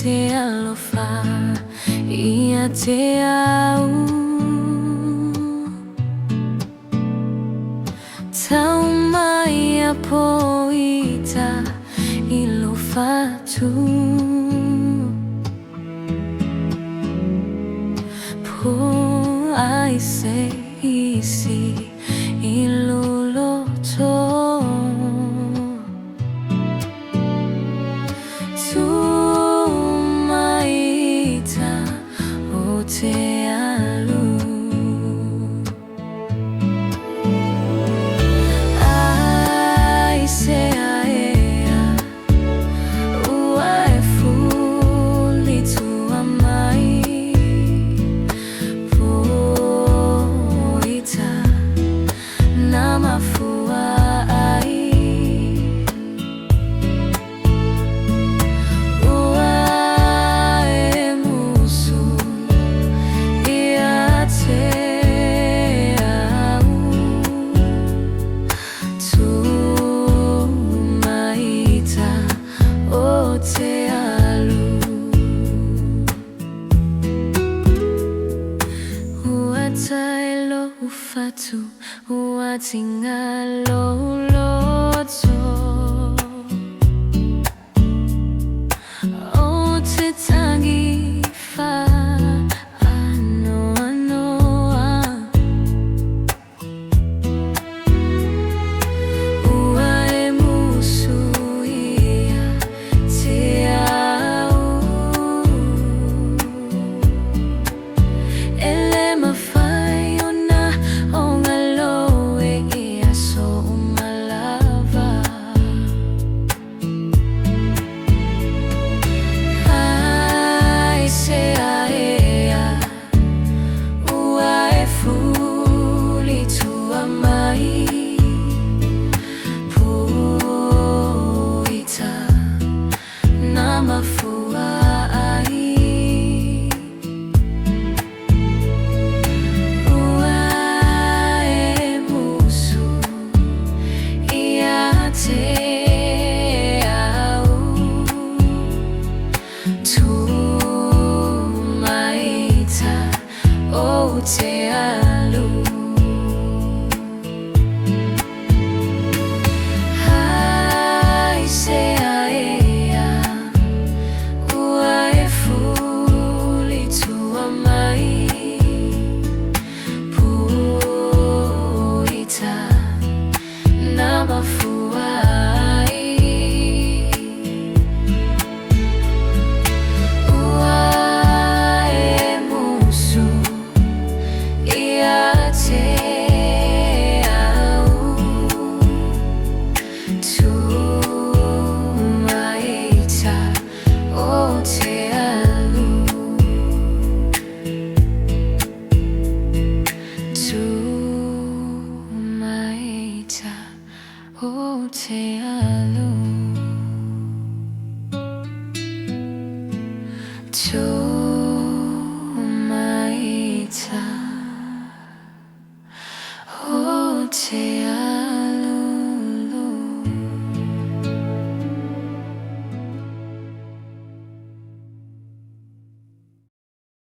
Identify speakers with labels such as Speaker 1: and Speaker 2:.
Speaker 1: Oute Alu ia te au tau mai a Mai Ita I lo fatu po ai se isi I lo loto tu Mai Ita Oute Alu ai se aea ua e fuli tua mai po Ita na mafua ai ua e musu ia te au tu Mai Ita Oute Alu ua tai lo fatu ua tinga lo loto o te tangi fa anoa noa ua e musu ia te au ele mawhai ona o ngā loe ia so malava ai se aea ua e fuli tua mai po Ita na mafua ai ua e musu ia te au tu Mai Ita Oute Alu ai se aea ua e fuli tua mai po Ita na mafua ai ua e musu ia te au tu Mai Ita Oute Alu tu Mai Ita Oute Alu tu Mai Ita Oute Alu